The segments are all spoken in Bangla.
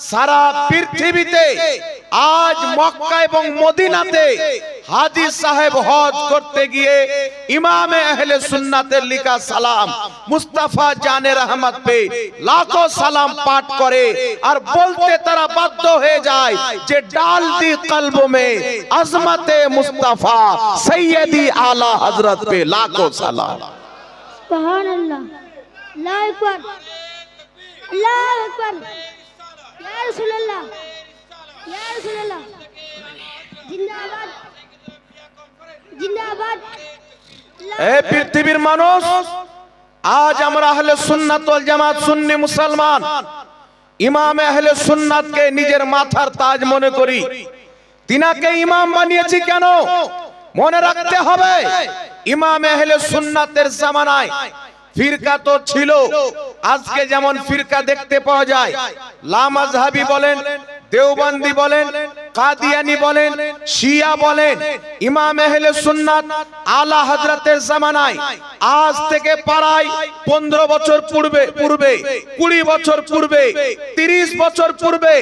সারা পৃথিবীতে আজ মক্কা এবং মদিনাতে হাজী সাহেব হজ করতে গিয়ে ইমামে আহলে সুন্নাতের লিখা সালাম মুস্তাফা জানে রহমত পে লাখো সালাম পাঠ করে আর বলতে তারা বাধ্য হয়ে যায় যে ডাল দি কলব মে আজমতে মুস্তাফা সৈয়দি আলা হযরত পে লাখো সালাম। সুবহানাল্লাহ, আল্লাহু আকবার, আল্লাহু আকবার, ইয়া রাসূলুল্লাহ, ইয়া রাসূলুল্লাহ, জিন্দাবাদ, জিন্দাবাদ। এই পৃথিবীর মানুষ, আজ আমরা আহলে সুন্নাত ওয়াল জামাত সুন্নি মুসলমান ইমামে আহলে সুন্নাতকে নিজের মাথার তাজ মনে করি। তিনাকে ইমাম বানিয়েছি কেন? মনে রাখতে হবে, ইমামে আহলে সুন্নাতের জামানায় ফিরকা তো ছিল। আজকে যেমন ফিরকা দেখতে পাওয়া যায়, লামাযহাবি বলেন, দেওবন্দি বলেন, কাদিয়ানি বলেন, শিয়া বলেন, ইমাম আহলে সুন্নাত আলা হযরতের জামানায় আজ থেকে প্রায় 15 বছর পূর্বে 20 বছর পূর্বে, 30 বছর পূর্বে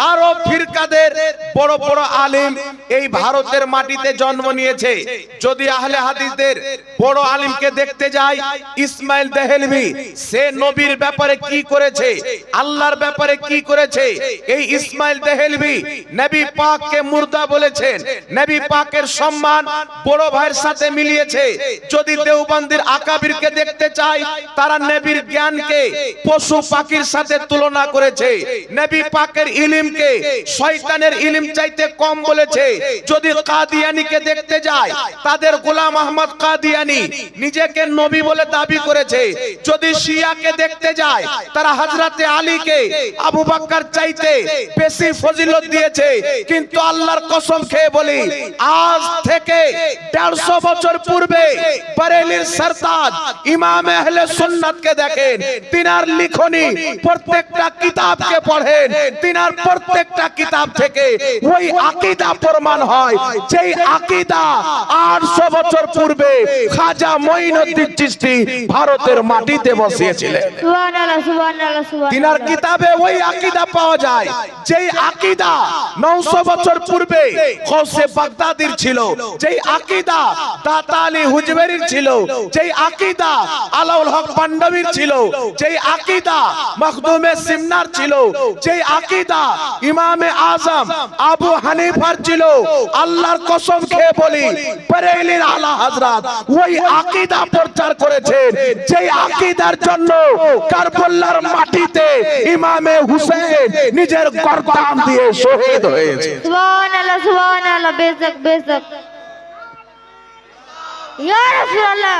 আরো ফিরকাদের বড় বড় আলেম এই ভারতের মাটিতে জন্ম নিয়েছে। যদি আহলে হাদিসদের বড় আলেমকে দেখতে যাই, ইসমাইল দেহলভি, সে নবীর ব্যাপারে কি করেছে, আল্লাহর ব্যাপারে কি করেছে, এই ইসমাইল দেহলভি নবী পাককে মুর্দা বলেছেন, নবী পাকের সম্মান বড় ভাইয়ের সাথে মিলিয়েছে। যদি দেওবন্দির আকাবিরকে দেখতে চাই, তারা নবীর জ্ঞানকে পশু পাখির সাথে তুলনা করেছে, নবী পাকের ইলমকে শয়তানের ইলম চাইতে কম বলেছে। যদি কাদিয়ানিকে দেখতে যায়, তাদের গোলাম আহমদ কাদিয়ানি নিজেকে নবী বলে দাবি করেছে। যদি শিয়াকে দেখতে যায়, তারা হযরতে আলীকে আবু বকর চাইতে বেশি ফজিলত দিয়েছে। কিন্তু আল্লাহর কসম খেয়ে বলি, আজ থেকে 150 বছর পূর্বে বরেলির সরতাজ ইমাম আহলে সুন্নাতকে দেখেন, তিনার লিখনি প্রত্যেকটা কিতাবকে পড়েন, তিনার প্রত্যেকটা কিতাব থেকে ওই আকীদা প্রমাণ হয় যেই আকীদা 800 বছর পূর্বে খাজা মঈনুদ্দিন চিশতি ভারতের মাটিতে বসিয়েছিলেন। সুবহানাল্লাহ, সুবহানাল্লাহ, সুবহানাল্লাহ। তিনার কিতাবে ওই আকীদা পাওয়া যায় যেই আকীদা 900 বছর পূর্বে গৌসে বাগদাদির ছিল, যেই আকীদা দাতা আলী হুজবেরির ছিল, যেই আকীদা আলাউল হক পান্ডবীর ছিল, যেই আকীদা মখদুমে সিমনার ছিল, যেই আকীদা ইমামে আজম আবু হানিফার ছিল। আল্লাহর কসম খেয়ে বলি, বরেলির আলা হযরত ওই আকীদা প্রচার করেছেন যেই আকীদার জন্য কারবালার মাটিতে ইমামে হুসেন নিজের গর্দান দিয়ে শহীদ হয়েছে। সুবহানাল্লাহ, সুবহানাল্লাহ, বেশক বেশক, ইয়া রাসূলুল্লাহ,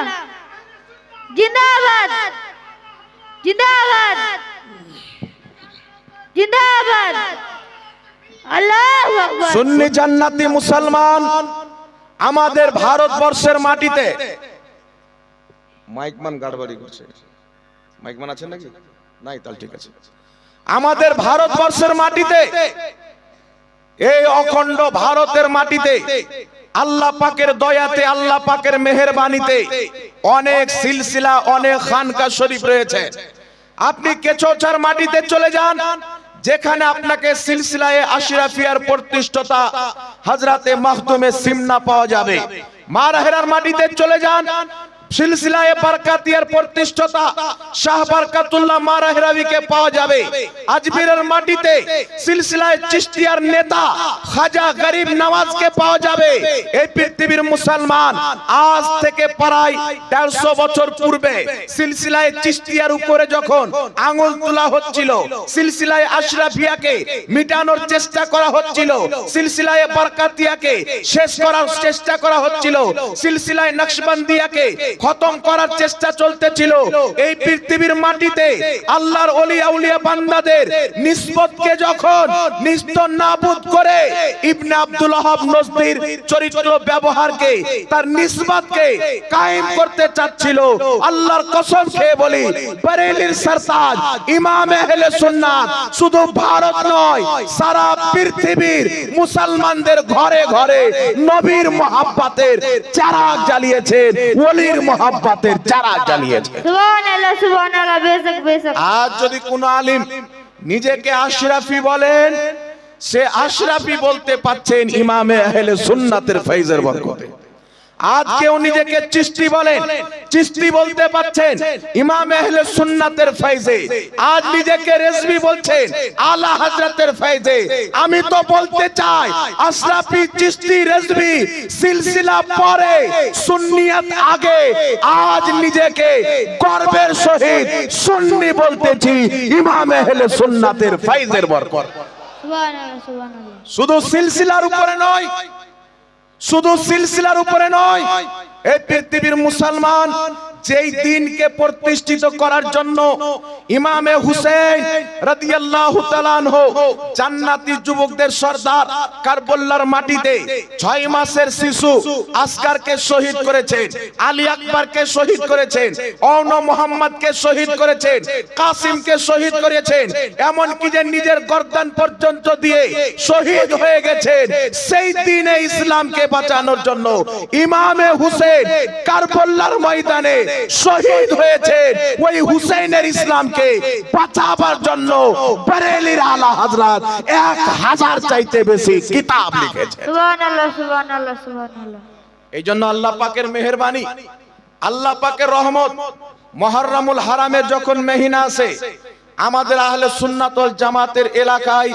জিন্দাবাদ, জিন্দাবাদ, জিন্দাবাদ, আল্লাহু আকবার। সুন্নি জান্নাতি মুসলমান আমাদের ভারতবর্ষের মাটিতে, মাইকমান গাড়বাড়ি করছে, মাইকমান আছেন নাকি? নাই, তাহলে ঠিক আছে। আমাদের ভারতবর্ষের মাটিতে, এই অখণ্ড ভারতের মাটিতে আল্লাহ পাকের দয়াতে, আল্লাহ পাকের মেহেরবানিতে অনেক সিলসিলা, অনেক খানকা শরীফ রয়েছে। আপনি কেচোচার মাটিতে চলে যান, যেখানে আপনাকে সিলসিলায়ে আশরাফিয়ার প্রতিষ্ঠাতা হযরতে মাখদুমে সিমনা পাওয়া যাবে। মারহেরার মাটিতে চলে যান, সিলসিলায়ে বরকাতিয়ার প্রতিষ্ঠাতা শাহ বরকতুল্লাহ মারহেরাবিকে পাওয়া যাবে। আজমিরের মাটিতে সিলসিলায়ে চিশতিয়ার নেতা খাজা গরিব নওয়াজকে পাওয়া যাবে। এই পৃথিবীর মুসলমান, আজ থেকে প্রায় 150 বছর পূর্বে সিলসিলায়ে চিশতিয়ার উপরে যখন আঙ্গুল তোলা হচ্ছিল, সিলসিলায়ে আশরাফিয়াকে মিটানোর চেষ্টা করা হচ্ছিল, সিলসিলায়ে বরকাতিয়াকে শেষ করার চেষ্টা করা হচ্ছিল, সিলসিলায়ে নকশবন্দিয়াকে খতম করার চেষ্টা চলতেছিল, এই পৃথিবীর মাটিতে আল্লাহর ওলি আউলিয়া বান্দাদের নিসবতকে যখন নিস্তনাবুদ করে ইবনে আব্দুল ওয়াহাব নজদির চরিত্র ব্যবহারকে, তার নিসবতকে কায়েম করতে চাচ্ছিল, আল্লাহর কসম খেয়ে বলি, বরেলির সরতাজ ইমাম আহলে সুন্নাত শুধু ভারত নয়, সারা পৃথিবীর মুসলমানদের ঘরে ঘরে নবীর মুহাব্বতের চারাগ জ্বালিয়েছেন, ওলির মুহাব্বতের চারাগ জ্বালিয়েছেন। সুবহানাল্লাহ, সুবহানাল্লাহ, বেশক বেশক। আজ যদি কোন আলিম নিজেকে আশরাফি বলেন, সে আশরাফি বলতে পাচ্ছেন ইমামে আহলে সুন্নাতের ফয়জের বরকতে। আজ কেউ নিজেকে চিশতি বলেন, চিশতি বলতে পাচ্ছেন ইমামে আহলে সুন্নাতের ফয়জে। আজ নিজেকে রেজভি বলছেন আলা হযরতের ফয়জে। আমি তো বলতে চাই আশরাফি, চিশতি, রেজভি সিলসিলা পরে, সুন্নিয়ত আগে। আজ নিজেকে গর্বের সহিত সুন্নি বলতেছি ইমামে আহলে সুন্নাতের ফয়জের বরকত। সুবহানাল্লাহ সুবহানাল্লাহ। শুধু সিলসিলার উপরে নয়, শুধু সিলসিলার উপরে নয়, এই পৃথিবীর মুসলমান যেই দিনকে প্রতিষ্ঠিত করার জন্য ইমামে হুসেন রাদিয়াল্লাহু তাআলা আনহু জান্নাতি যুবকদের সরদার কারবালার মাটিতে 6 মাসের শিশু আসকারকে শহীদ করেছেন, আলী আকবরকে শহীদ করেছেন, অওন মোহাম্মদকে শহীদ করেছেন, কাসিমকে শহীদ করেছেন, এমন কি যে নিজের গর্দান পর্যন্ত দিয়ে শহীদ হয়ে গেছেন। সেই দিনে ইসলামকে বাঁচানোর জন্য ইমামে হুসেন কারবালার ময়দানে শহীদ হয়েছেন। ওই হুসেনের ইসলামকে বাঁচাবার জন্য বরেলির আলা হযরত 1000 চাইতে বেশি কিতাব লিখেছেন। সুবহানাল্লাহ সুবহানাল্লাহ সুবহানাল্লাহ। এই জন্য আল্লাহ পাকের মেহেরবানি, আল্লাহ পাকের রহমত, মুহররমুল হারামে যখন মহিনা আসে, আমাদের আহলে সুন্নাত ওয়াল জামাতের এলাকায়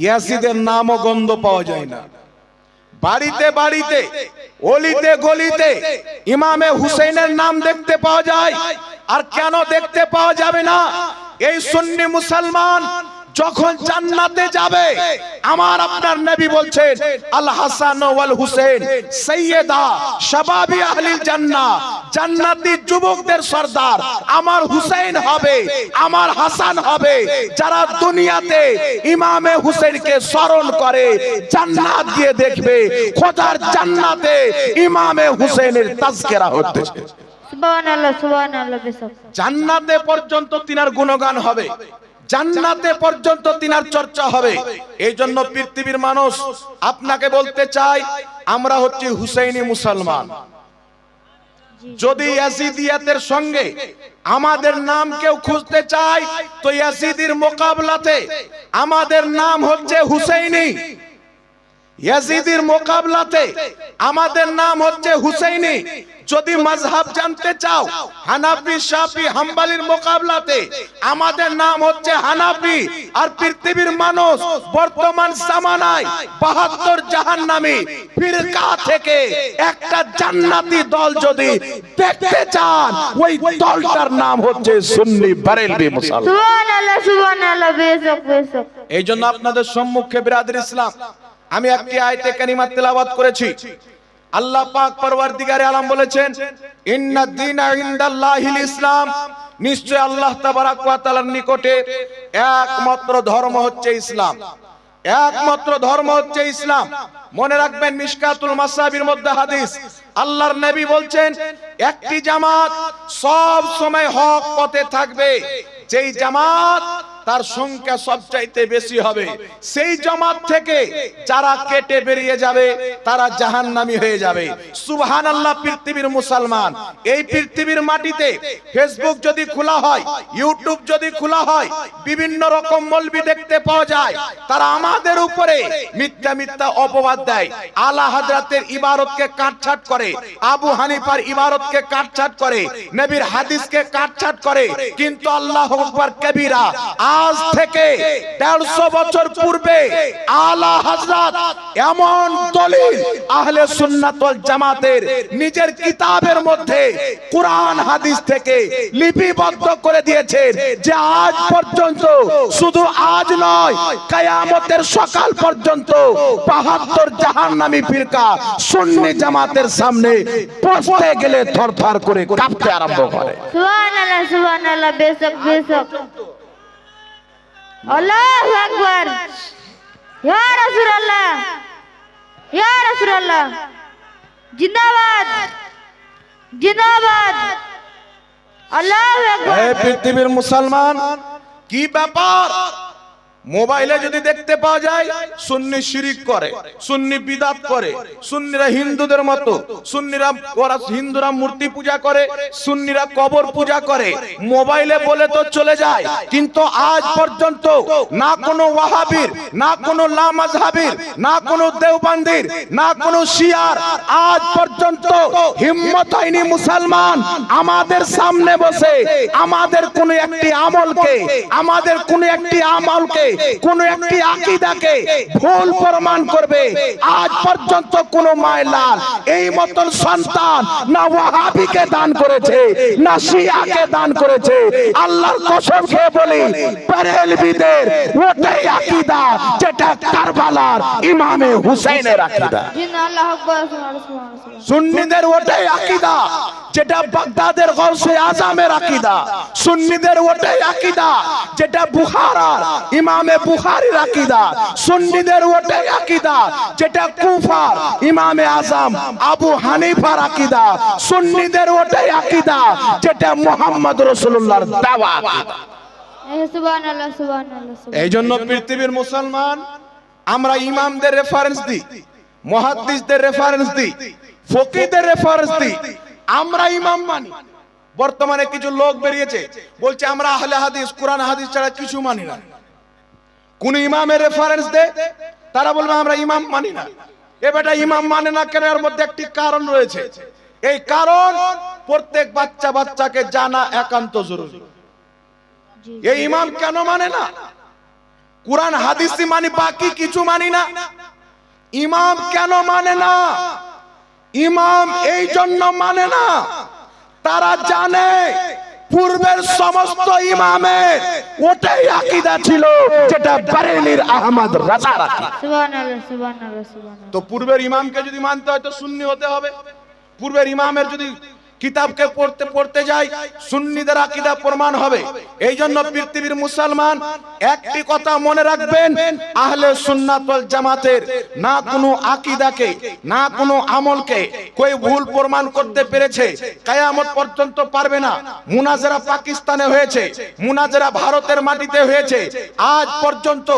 ইয়াজিদের নাম ও গন্ধ পাওয়া যায় না। বাড়িতে বাড়িতে, অলিতে গলিতে ইমামে হুসেনের নাম দেখতে পাওয়া যায়। আর কেন দেখতে পাওয়া যাবে না? এই সুন্নি মুসলমান যখন জান্নাতে যাবে, আমার আপনার নবী বলছেন আল হাসান ওয়াল হুসেন সাইয়্যিদা শাবাবি আহলিল জান্নাহ, জান্নাতি যুবকদের সরদার আমার হুসেন হবে, আমার হাসান হবে। যারা দুনিয়াতে ইমামে হুসেনকে স্মরণ করে জান্নাত গিয়ে দেখবে খোদার জান্নাতে ইমামে হুসেনের তাজকিরা হচ্ছে। সুবহানাল্লাহ সুবহানাল্লাহ। বেশক জান্নাতে পর্যন্ত তিনার গুণগান হবে, জান্নাতে পর্যন্ত তিনার চর্চা হবে। এই জন্য পৃথিবীর মানুষ আপনাকে বলতে চাই আমরা হচ্ছি হুসাইনি মুসলমান। যদি ইয়াজিদিয়াতের সঙ্গে আমাদের নাম কেউ খুঁজতে চায় তো ইয়াজিদির মোকাবলাতে আমাদের নাম হচ্ছে হুসাইনি। ইয়াজিদির মোকাবলাতে আমাদের নাম হচ্ছে হুসাইনি। যদি মাযহাব জানতে চাও হানাফি, শাফি, হাম্বলির মোকাবলাতে আমাদের নাম হচ্ছে হানাফি। আর পৃথিবীর মানুষ বর্তমান জামানায় 72 জাহান্নামী ফিরকা থেকে একটা জান্নাতি দল যদি দেখতে চান, ওই দলটার নাম হচ্ছে সুন্নি বারেলভি মুসলমান। সুবহানাল্লাহ সুবহানাল্লাহ। বেশক বেশক। এই জন্য আপনাদের সম্মুখে বিরাদর ইসলাম আমি একটি আয়াতে কারিমা তেলাওয়াত করেছি। আল্লাহ পাক পরওয়ারদিগারে আলম বলেছেন ইন্নাদ দীনা ইনদাল্লাহিল ইসলাম, নিশ্চয় আল্লাহ তাবারক ওয়া তাআলার নিকটে একমাত্র ধর্ম হচ্ছে ইসলাম, একমাত্র ধর্ম হচ্ছে ইসলাম। মনে রাখবেন মিশকাতুল মাসাবির মধ্যে হাদিস, আল্লাহর নবী বলছেন একটি জামাত সব সময় হক পথে থাকবে, যেই জামাত তার সংখ্যা সবচাইতে বেশি হবে, সেই জামাত থেকে যারা কেটে বেরিয়ে যাবে তারা জাহান্নামী হয়ে যাবে। সুবহানাল্লাহ। পৃথিবীর মুসলমান, এই পৃথিবীর মাটিতে ফেসবুক যদি খোলা হয়, ইউটিউব যদি খোলা হয়, বিভিন্ন রকম মৌলবি দেখতে পাওয়া যায়। তারা আমাদের উপরে মিথ্যা মিথ্যা অপবাদ দেয়, আলা হযরতের ইবারতকে কাটছাট করে, আবু হানিফার ইবারতকে কাটছাট করে, নবীর হাদিসকে কাটছাট করে। কিন্তু আল্লাহু আকবার কবীরা, আজ থেকে 150 বছর পূর্বে আলা হযরত এমন দলিল আহলে সুন্নাত ওয়াল জামাতের নিজের কিতাবের মধ্যে কুরআন হাদিস থেকে লিপিবদ্ধ করে দিয়েছেন যে আজ পর্যন্ত, শুধু আজ নয় কিয়ামতের সকাল পর্যন্ত 72 জাহান্নামী ফিরকা সুন্নি জামাতের সামনে পৌঁছতে গেলে থরথর করে কাঁপতে আরম্ভ করে। সুবহানাল্লাহ সুবহানাল্লাহ। বেশক বেশক। আল্লাহু আকবার। ইয়া রাসূলুল্লাহ, ইয়া রাসূলুল্লাহ, জিন্দাবাদ জিন্দাবাদ। আল্লাহু আকবার। হে পৃথিবীর মুসলমান, কি ব্যাপার? মোবাইলে যদি দেখতে পাওয়া যায় সুন্নি শিরিক করে, সুন্নি বিদআত করে, সুন্নিরা হিন্দুদের মতো, হিন্দুরা মূর্তি পূজা করে, সুন্নিরা কবর পূজা করে, মোবাইলে বলে তো চলে যায়। কিন্তু আজ পর্যন্ত না কোনো ওয়াহাবির, না কোনো লামাযহাবির, না কোনো দেওবন্দির, না কোনো শিয়ার আজ পর্যন্ত হিম্মত হয়নি মুসলমান আমাদের সামনে বসে আমাদের কোনো একটি আমলকে, আমাদের কোনো একটি আমলকে, কোন একটি আকীদাকে ভুল প্রমাণ করবে। আজ পর্যন্ত কোন মায়লাল এই মতন সন্তান না ওয়াহাবিকে দান করেছে, না শিয়াকে দান করেছে। আল্লাহর কসম খেয়ে বলি, বেরেলভিদের ওটাই আকীদা যেটা কারবালার ইমামে হুসাইনের আকীদা। আল্লাহু আকবার, সুবহানাল্লাহ। সুন্নিদের ওটাই আকীদা যেটা বাগদাদের গৌসে আজমের আকীদা। সুন্নিদের ওটাই আকীদা যেটা বুখারার ইমামে বুখারীর আকীদা। সুন্নিদের ওটাই আকীদা যেটা কুফার ইমামে আজম আবু হানিফার আকীদা। সুন্নিদের ওটাই আকীদা যেটা মুহাম্মদ রাসূলুল্লাহর দাওয়া আকীদা। সুবহানাল্লাহ, সুবহানাল্লাহ। এই জন্য পৃথিবীর মুসলমান আমরা ইমামদের রেফারেন্স দিই, মুহাদ্দিসদের রেফারেন্স দিই, ফকিহদের রেফারেন্স দিই, আমরা ইমাম মানি। বর্তমানে কিছু লোক বেরিয়েছে বলছে আমরা আহলে হাদিস, কোরআন হাদিস ছাড়া কিছু মানি না। কোন ইমামের রেফারেন্স দে, তারা বলবে আমরা ইমাম মানি না। এ বেটা ইমাম মানে না কেন? এর মধ্যে একটি কারণ রয়েছে। এই কারণ প্রত্যেক বাচ্চাকে জানা একান্ত জরুরি। এই ইমাম কেন মানে না? কোরআন হাদিসই মানি, বাকি কিছু মানি না। ইমাম কেন মানে না? ইমাম এই জন্য মানে না, তারা জানে পূর্বের সমস্ত ইমামের ওটাই আকীদা ছিল যেটা বারেলির আহমদ রাজা রাখে। সুবহানাল্লাহ, সুবহানাল্লাহ, সুবহানাল্লাহ। তো পূর্বের ইমামকে যদি মানতে হয় তো সুন্নি হতে হবে। পূর্বের ইমামের যদি কিতাবকে পড়তে যাই সুন্নিদের আকীদা প্রমাণ হবে। এই জন্য পৃথিবীর মুসলমান একটি কথা মনে রাখবেন, আহলে সুন্নাত ওয়াল জামাতের না কোনো আকীদাকে, না কোনো আমলকে কই ভুল প্রমাণ করতে পেরেছে, কিয়ামত পর্যন্ত পারবে না। মুনাজারা পাকিস্তানে হয়েছে, মুনাজারা ভারতের মাটিতে হয়েছে, আজ পর্যন্ত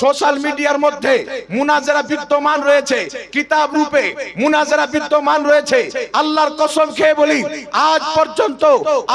সোশ্যাল মিডিয়ার মধ্যে মুনাজারা বিদ্যমান রয়েছে, কিতাব রূপে মুনাজারা বিদ্যমান রয়েছে। আল্লাহর কসম খেয়ে বলি, আজ পর্যন্ত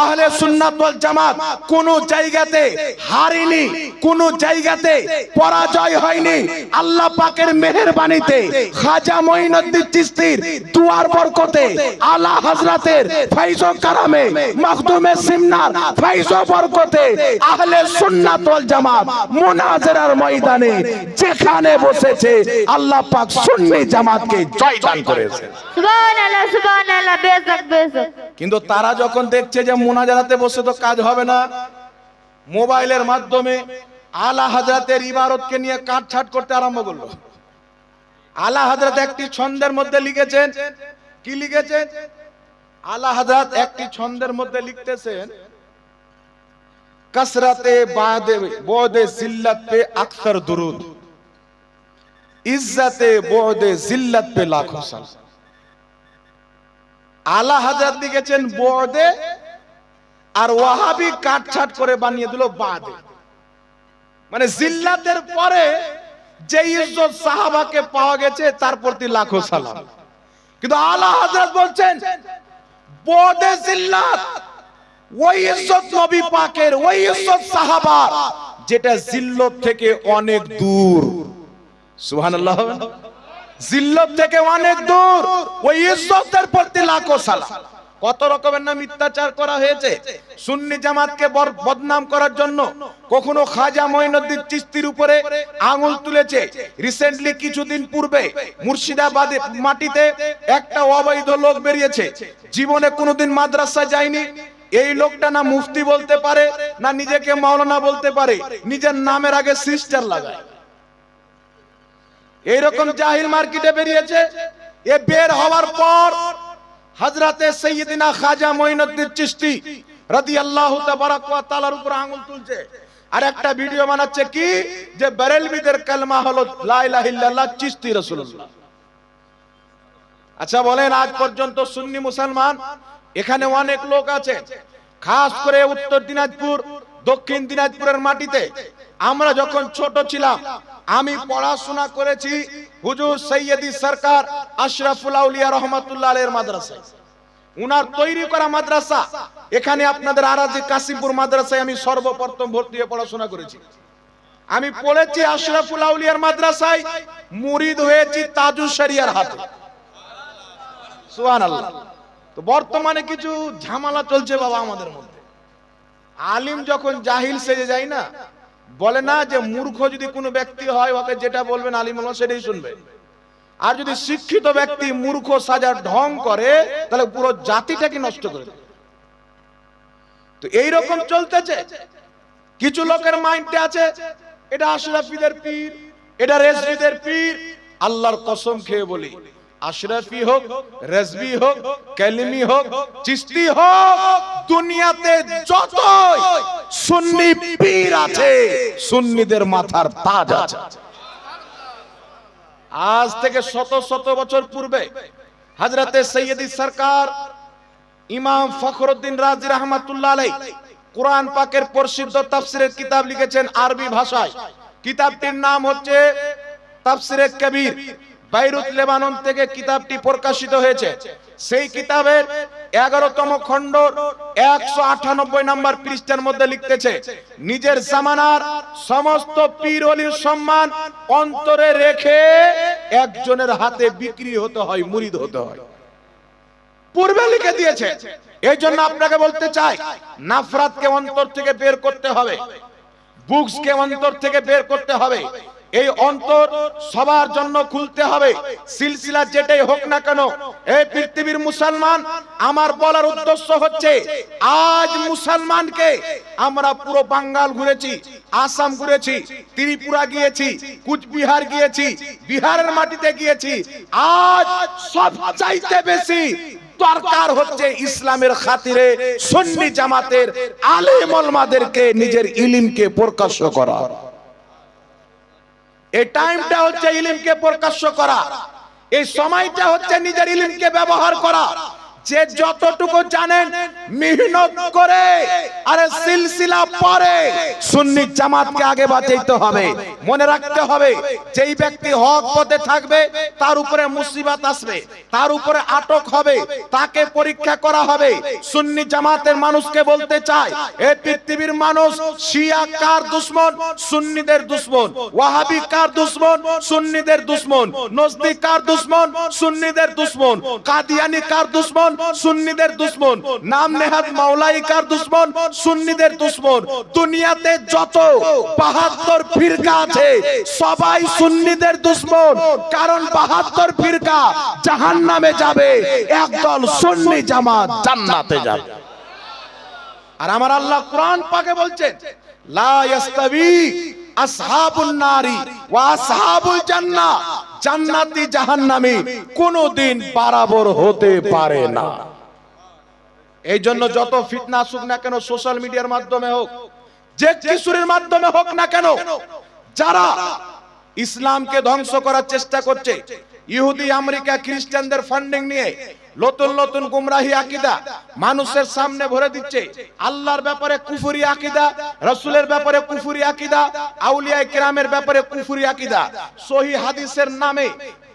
আহলে সুন্নাত ওয়াল জামাত কোন জায়গাতে হারেনি, কোন জায়গাতে পরাজয় হয়নি। আল্লাহ পাকের মেহেরবানিতে খাজা মঈনুদ্দিন চিশতির দুয়ার বরকতে, আলা হযরতের ফয়জ ও কারামে, মখদুমে সিমনার ফয়জ ও বরকতে আহলে সুন্নাত ওয়াল জামাত মুনাজারার ময়দানে যেখানে বসেছে আল্লাহ পাক সুন্নি জামাতকে জয়দান করেছে। সুবহানাল্লাহ, সুবহানাল্লাহ, বেশক বেশক। কিন্তু তারা যখন দেখছে যে মুনাজারাতে বসে তো কাজ হবে না, মোবাইলের মাধ্যমে আলা হযরতের ইবারতকে নিয়ে কাটছাট করতে আরম্ভ করলো। আলা হযরত একটি ছন্দের মধ্যে লিখেছেন, কি লিখেছেন? আলা হযরত একটি ছন্দের মধ্যে লিখতেছেন, कसरते बोदे जिल्लत पे अक्सर दुरूद, इज्जते बोदे जिल्लत पे लाखों सलाम। आला हजरत लिखेছেন बोदे আর ওয়াহাবি কাটছাট করে বানিয়ে দিল বাদে, মানে জিল্লাতের পরে যে ইজ্জত সাহাবাকে পাওয়া গেছে তার প্রতি লাখো সালাম। কিন্তু আলা হযরত বলছেন बोदे जिल्लत ওই ইজ্জত নবী পাকের, ওই ইজ্জত সাহাবার যেটা জিল্লত থেকে অনেক দূর। সুবহানাল্লাহ, জিল্লত থেকে অনেক দূর, ওই ইজ্জতের প্রতি লাখো সালাম। কত রকমের না মিথ্যাচার করা হয়েছে সুন্নি জামাতকে বদনাম করার জন্য। কখনো খাজা মঈনুদ্দিন চিশতির উপরে আঙুল তুলেছে। রিসেন্টলি কিছুদিন পূর্বে মুর্শিদাবাদে মাটিতে একটা অবৈধ লোক বেরিয়েছে, জীবনে কোনোদিন মাদ্রাসায় যায়নি। এই লোকটা না মুফতি বলতে পারে, না নিজেকে মাওলানা বলতে পারে, নিজের নামের আগে সিস্টার লাগায়। এইরকম জাহিল মার্কেটে বেরিয়েছে। এ বের হওয়ার পর হযরতে সাইয়্যিদিনা খাজা মঈনুদ্দিন চিশতি রাদিয়াল্লাহু তাবারাক ওয়া তাআলার উপর আঙ্গুল তুলছে আর একটা ভিডিও বানাচ্ছে কি, যে বেরেলভিদের কালেমা হলো লা ইলাহা ইল্লাল্লাহ চিশতি রাসূলুল্লাহ। আচ্ছা বলেন, আজ পর্যন্ত সুন্নি মুসলমান এখানে অনেক লোক আছে, খাস করে উত্তর দিনাজপুর, দক্ষিণ দিনাজপুরের মাটিতে আমরা যখন ছোট ছিলাম, আমি পড়াশোনা করেছি হুজুর সৈয়দি সরকার আশরাফুল আউলিয়া রহমাতুল্লাহ আলাইহির মাদ্রাসায়। উনার তৈরি করা মাদ্রাসা, এখানে আপনাদের আরাজি কাশিমপুর মাদ্রাসায় আমি সর্বপ্রথম ভর্তি হয়ে পড়াশোনা করেছি। আমি পড়েছি আশরাফুল আউলিয়ার মাদ্রাসায়, মুরিদ হয়েছি তাজুল শরিয়ার হাতে। সুবহানাল্লাহ। তো বর্তমানে কিছু ঝামেলা চলছে বাবা আমাদের মধ্যে। আলিম যখন জাহিল সেজে যায় না, বলে না যে মূর্খ যদি কোনো ব্যক্তি হয় ওকে যেটা বলবেন আলিম হলো সেটাই শুনবে, আর যদি শিক্ষিত ব্যক্তি মূর্খ সাজার ঢং করে তাহলে পুরো জাতিটাকে নষ্ট করে দেবে। তো এই রকম চলতেছে। কিছু লোকের মাইন্ডে আছে এটা আশরাফিদের পীর, এটা রেজভিদের পীর। আল্লাহর কসম খেয়ে বলি, আশরাফি হোক, রেজভি হোক, কালিমি হোক, চিশতি হোক, দুনিয়াতে যতই সুন্নি পীর আছে, সুন্নিদের মাথার তাজ আছে। আজ থেকে শত শত বছর পূর্বে হযরতে সৈয়দি সরকার ইমাম ফখরুদ্দিন রাজি রহমাতুল্লাহ আলাইহি কুরআন পাকের প্রসিদ্ধ তাফসীরের কিতাব লিখেছেন আরবি ভাষায়। কিতাবটির নাম হচ্ছে তাফসীরে কবির। বাইরুত লেবানন থেকে কিতাবটি প্রকাশিত হয়েছে। সেই কিতাবের 11তম খণ্ড 198 নম্বর পৃষ্ঠার মধ্যে লিখতেছে, নিজের জামানার সমস্ত পীর ওলির সম্মান অন্তরে রেখে একজনের হাতে বিক্রি হতে হয়, মুরিদ হতে হয়। পূর্বে লিখে দিয়েছে। এই জন্য আপনাকে বলতে চাই, নাফরাতকে অন্তর থেকে বের করতে হবে, বুকসকে অন্তর থেকে বের করতে হবে। এই অন্তর সবার জন্য খুলতে হবে, সিলসিলা যেটাই হোক না কেন। এই পৃথিবীর মুসলমান, আমার বলার উদ্দেশ্য হচ্ছে আজ মুসলমানকে আমরা পুরো বাঙ্গাল ঘুরেছি, আসাম ঘুরেছি, ত্রিপুরা গিয়েছি, কুচবিহার গিয়েছি, বিহারের মাটিতে গিয়েছি। আজ সবচাইতে বেশি দরকার হচ্ছে ইসলামের খাতিরে সুন্নি জামাতের আলেম ওলামাদেরকে নিজের ইলমকে প্রকাশ্য করা। এই টাইমটা হচ্ছে ইলমকে প্রকাশ্য করা, এই সময়টা হচ্ছে নিজের ইলমকে ব্যবহার করা। যে যতটুকু জানেন মেহনত করে আরে সিলসিলা পরে সুন্নি জামাতকে আগে বাঁচাইতে হবে। মনে রাখতে হবে, যেই ব্যক্তি হক পথে থাকবে তার উপরে মুসিবত আসবে, তার উপরে আটক হবে, তাকে পরীক্ষা করা হবে। সুন্নি জামাতের মানুষকে বলতে চাই, এই পৃথিবীর মানুষ শিয়া কার দুশমন? সুন্নিদের দুশমন। ওয়াহাবি কার দুশমন? সুন্নিদের দুশমন। নজদি কার দুশমন? সুন্নিদের দুশমন। কাদিয়ানি কার দুশমন? সুন্নিদের দুশমন। নাম নেহাত মাওলাই কার দুশমন? সুন্নিদের দুশমন। দুনিয়াতে যত 72 ফিরকা আছে সবাই সুন্নিদের দুশমন, কারণ 72 ফিরকা জাহান্নামে যাবে, একদল সুন্নি জামাত জান্নাতে যাবে। আর আমার আল্লাহ কোরআন পাকে বলছেন, লা ইয়াস্তাবি আসহাবুন নারি ওয়া আসহাবুল জান্নাহ, জান্নাতি জাহান্নামী কোনদিন বরাবর হতে পারে না। এই জন্য যত ফিতনা আসুক না কেন, সোশ্যাল মিডিয়ার মাধ্যমে হোক, যে কিছুর মাধ্যমে হোক না কেন, যারা ইসলামকে ধ্বংস করার চেষ্টা করছে, ইহুদি আমেরিকা খ্রিস্টানদের ফান্ডিং নিয়ে নতুন নতুন গুমরাহি আকীদা মানুষের সামনে ভরে দিচ্ছে। আল্লাহর ব্যাপারে কুফরি আকীদা, রাসূলের ব্যাপারে কুফরি আকীদা, আউলিয়া কিরামের ব্যাপারে কুফরি আকীদা, সহিহ হাদিসের নামে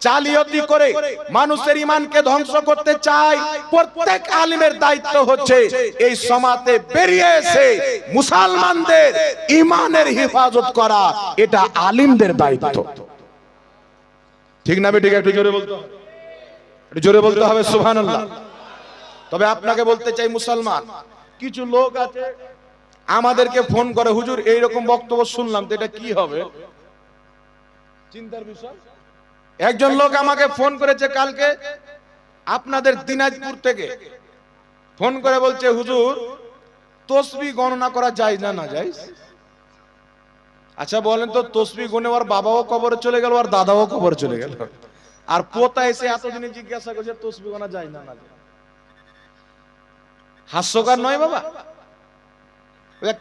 জালিয়াতি করে মানুষের ঈমানকে ধ্বংস করতে চায়। প্রত্যেক আলিমের দায়িত্ব হচ্ছে এই সমাজে বেরিয়ে এসে মুসলমানদের ঈমানের হেফাজত করা, এটা আলিমদের দায়িত্ব। ঠিক না বেঠিক? একটু জোরে বলতে হবে, একটু জোরে বলতে হবে সুবহানাল্লাহ। তবে আপনাকে বলতে চাই, মুসলমান কিছু লোক আছে আমাদেরকে ফোন করে, হুজুর এইরকম বক্তব্য শুনলাম, তো এটা কি হবে? চিন্তার বিষয়। একজন লোক আমাকে ফোন করেছে কালকে আপনাদের দিনাজপুর থেকে, ফোন করে বলছে, হুজুর তসবিহ গণনা করা যায় না না যায়? আচ্ছা বলেন তো, তসবিহ গুনে ওর বাবাও কবরে চলে গেল, আর দাদাও কবরে চলে গেল, আর পোতা এসে এতদিনে জিজ্ঞাসা করছে তসবিহ গোনা যায় না না যায়? হাস্যকর নয় বাবা?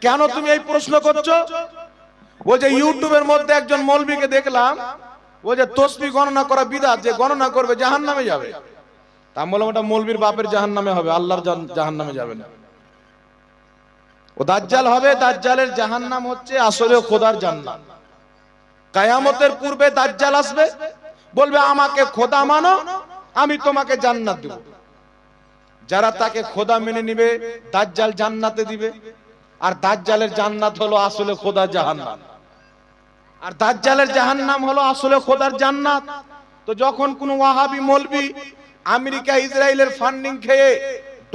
কেন তুমি এই প্রশ্ন করছো? বলছে ইউটিউবের মধ্যে একজন মৌলবীকে দেখলাম, ও যে তসবিহ গণনা করা বিদআত, যে গণনা করবে জাহান্নামে যাবে। তা বললাম ওটা মৌলবীর বাপের জাহান্নামে হবে, আল্লাহর জাহান্নামে যাবে না। ও দাজ্জাল হবে, দাজ্জালের জাহান্নাম হচ্ছে আসলে খোদার জান্নাত। কিয়ামতের পূর্বে দাজ্জাল আসবে, বলবে আমাকে খোদা মানো, আমি তোমাকে জান্নাত দেব। যারা তাকে খোদা মেনে নিবে দাজ্জাল জান্নাতে দিবে, আর দাজ্জালের জান্নাত হলো আসলে খোদার জাহান্নাম, আর দাজ্জালের জাহান্নাম হলো আসলে খোদার জান্নাত। তো যখন কোন ওয়াহাবি মৌলবি আমেরিকা ইসরায়েলের ফান্ডিং খেয়ে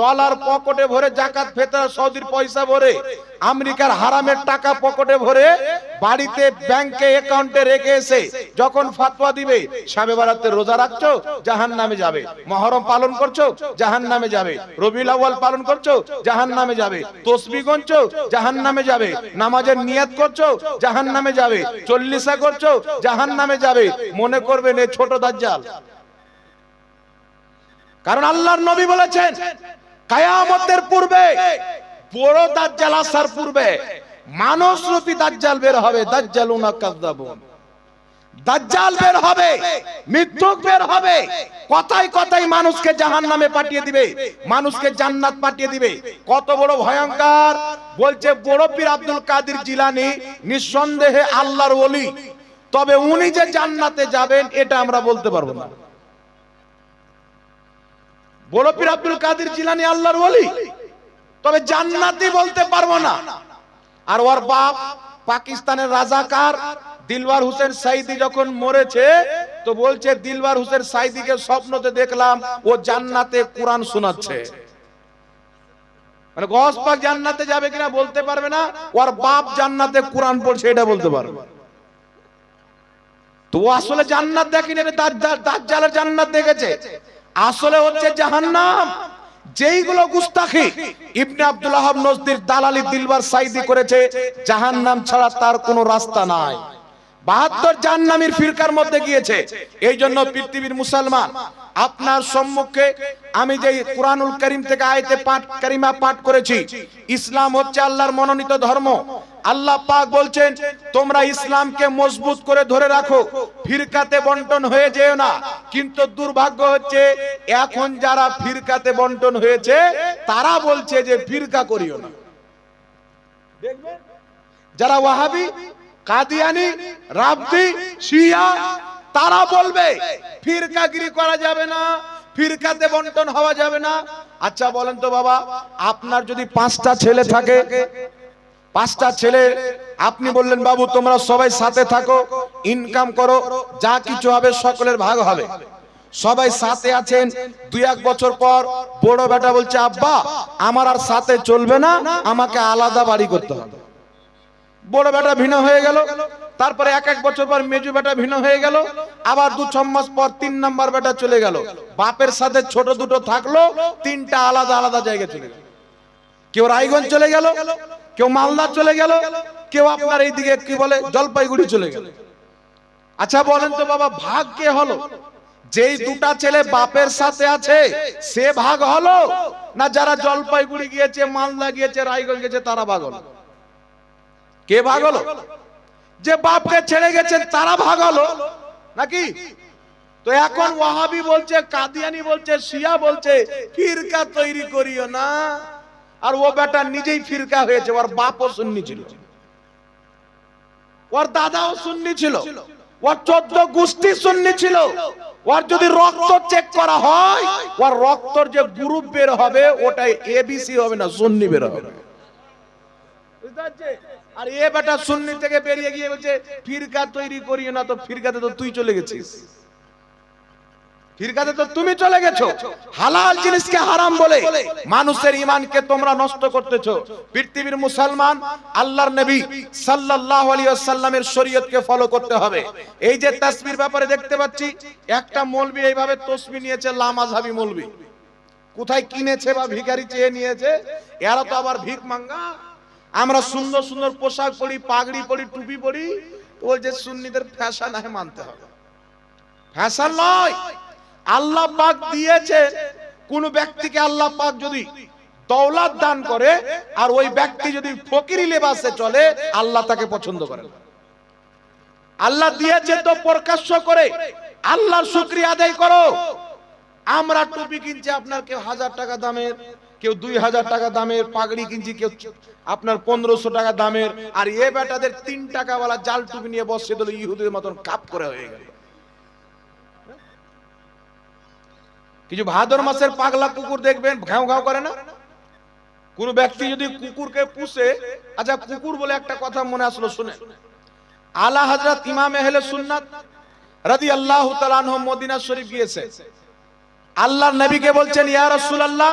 ডলার পকেটে ভরে, জাকাত ফেতরা সৌদির পয়সা ভরে, আমেরিকার হারামের টাকা পকেটে ভরে বাড়িতে ব্যাংকে অ্যাকাউন্টে রেখে এসে যখন ফতোয়া দিবে, শাবে বারাতে রোজা রাখছো জাহান্নামে যাবে, মুহররম পালন করছো জাহান্নামে যাবে, রবিউল আউয়াল পালন করছো জাহান্নামে যাবে, তাসবিহ গুনছো জাহান্নামে যাবে, নামাজের নিয়ত করছো জাহান্নামে যাবে, চল্লিশা করছো জাহান্নামে যাবে, মনে করবেন এই ছোট দাজ্জাল। কারণ আল্লাহর নবী বলেছেন কিয়ামতের পূর্বে, বড় দাজ্জাল আসার পূর্বে মানুষরূপী দাজ্জাল বের হবে। দাজ্জালুনা কাযাবুন, দাজ্জাল বের হবে, মিথ্যুক বের হবে, কথায় কথায় মানুষকে জাহান্নামে পাঠিয়ে দিবে, মানুষকে জান্নাত পাঠিয়ে দিবে। কত বড় ভয়ঙ্কর! বলছে বড় পীর আব্দুল কাদের জিলানী নিঃসন্দেহে আল্লাহর ওলি, তবে উনি যে জান্নাতে যাবেন এটা আমরা বলতে পারবো না। বড় পীর আব্দুল কাদের জিলানী আল্লাহর ওলি, তবে জান্নাতি বলতে পারবো না। আর ওর বাপ পাকিস্তানের রাজাকার দিলওয়ার হোসেন সাইদি যখন মরেছে, তো বলছে দিলওয়ার হোসেন সাইদিকে স্বপ্নতে দেখলাম ও জান্নাতে কোরআন শোনাচ্ছে। মানে গস পাক জান্নাতে যাবে কিনা বলতে পারবে না, ওর বাপ জান্নাতে কোরআন পড়ছে এটা বলতে পারবে। তো আসলে জান্নাত দেখেনি, দাজ্জালের জান্নাত দেখেছে, আসলে হচ্ছে জাহান্নাম। যেইগুলো গুস্তাখি ইবনে আব্দুল ওয়াহাব নজদির দালালি দিলওয়ার সাইদি করেছে, জাহান্নাম ছাড়া তার কোনো রাস্তা নাই। 72 জাহান্নামীর ফিরকার মধ্যে গিয়েছে। এই জন্য পৃথিবীর মুসলমান, আপনার সম্মুখে আমি যে কুরআনুল কারীম থেকে আয়াতে পাঠ কারিমা পাঠ করেছি, ইসলাম হচ্ছে আল্লাহর মনোনীত ধর্ম। আল্লাহ পাক বলছেন তোমরা ইসলামকে মজবুত করে ধরে রাখো, ফিরকাতে বন্টন হয়ে যেও না। কিন্তু দুর্ভাগ্য হচ্ছে এখন যারা ফিরকাতে বন্টন হয়েছে তারা বলছে যে ফিরকা করিও না। দেখবেন যারা ওয়াহাবি, কাদিয়ানি, রাফদি, শিয়া, তারা বলবে ফিরকাগিরি করা যাবে না, ফিরকাতে বন্টন হওয়া যাবে না। আচ্ছা বলেন তো বাবা, আপনার যদি 5টা ছেলে থাকে, 5টা ছেলে, আপনি বললেন বাবু তোমরা সবাই সাথে থাকো, ইনকাম করো, যা কিছু হবে সকলের ভাগ হবে। সবাই সাথে আছেন, 2-1 বছর পর বড় বেটা বলছে আব্বা আমার আর সাথে চলবে না, আমাকে আলাদা বাড়ি করতে হবে। বড় বেটা ভিন্ন হয়ে গেল, তারপরে 1-1 বছর পর মেজু বেটা ভিন্ন হয়ে গেল, আবার 2-6 মাস পর 3 নাম্বার বেটা চলে গেল। বাপের সাথে ছোট দুটো থাকলো, 3টা আলাদা আলাদা জায়গায় চলে গেল। কেউ রায়গঞ্জ চলে গেল, কেউ মালদা চলে গেল, কেউ আপনার এইদিকে কি বলে জলপাইগুড়ি চলে গেল। আচ্ছা বলেন তো বাবা ভাগ কে হলো? যেই দুটা ছেলে বাপের সাথে আছে সে ভাগ হলো, না যারা জলপাইগুড়ি গিয়েছে, মালদা গিয়েছে, রায়গঞ্জ গিয়েছে তারা ভাগ হলো? কে ভাগ হলো? যে বাপকে ছেড়ে গেছেন তারা ভাগ হলো নাকি? তো এখন ওয়াহাবি বলছে, কাদিয়ানি বলছে, শিয়া বলছে ফিরকা তৈরি করিও না। আর ও বেটা নিজেই ফিরকা হয়েছে, ওর বাপও সুন্নি ছিল, ওর দাদাও সুন্নি ছিল, ওর 14 গোষ্ঠী সুন্নি ছিল। ওর যদি রক্ত চেক করা হয়, ওর রক্তর যে গ্রুপ বের হবে ওটাই এবিসি হবে না, সুন্নি বের হবে। বুঝতে পারছেন? আর এ বেটা সুন্নি থেকে বেরিয়ে গিয়ে বলছে ফিরকা তৈরি করিও না। তো ফিরকাতে তো তুই চলে গেছিস, ফিরকাতে তো তুমি চলে গেছো। হালাল জিনিসকে হারাম বলে মানুষের ঈমানকে তোমরা নষ্ট করতেছো। পৃথিবীর মুসলমান, আল্লাহর নবী সাল্লাল্লাহু আলাইহি ওয়াসাল্লামের শরীয়তকে ফলো করতে হবে। এই যে তাসবির ব্যাপারে দেখতে পাচ্ছি, একটা মৌলবি এইভাবে তাসবিহ নিয়েছে, লামাযহাবী মৌলবি, কোথায় কিনেছে বা ভিখারি চেয়ে নিয়েছে, এরা তো আবার ভিক মাঙ্গা। আমরা সুন্দর সুন্দর পোশাক পরি, পাগড়ি পরি, টুপি পরি, বলছে সুন্নিদের ফ্যাশন আছে, মানতে হবে। ফ্যাশন নয়, আল্লাহ পাক দিয়েছে। কোন ব্যক্তিকে আল্লাহ পাক যদি দৌলত দান করে আর ওই ব্যক্তি যদি ফকিরি লেবাসে চলে, আল্লাহ তাকে পছন্দ করেন। আল্লাহ দিয়েছে তো প্রকাশ্য করে আল্লাহর শুকরিয়া আদায় করো। আমরা টুপি কিনছি, আপনার কেউ 1000 টাকা দামের, কেউ 2000 টাকা দামের পাগড়ি কিনছি, কেউ আপনার 1500 টাকা দামের, আর এ বেটাদের 3 টাকাওয়ালা জাল টুপি নিয়ে বসে দিল ইহুদির মতন কাপ করে হয়ে গেল। কিছু ভাদর মাসের পাগলা কুকুর দেখবেন ঘাউ ঘাউ করে না? কোন ব্যক্তি যদি কুকুরকে পুষে, আচ্ছা কুকুর বলে একটা কথা মনে আসলো, শুনে। আলা হযরত ইমাম আহলে সুন্নাত রাদিয়াল্লাহু তাআলা আনহু মদিনা শরীফ গিয়েছে। আল্লাহর নবীকে বলছেন, ইয়া রাসূলুল্লাহ,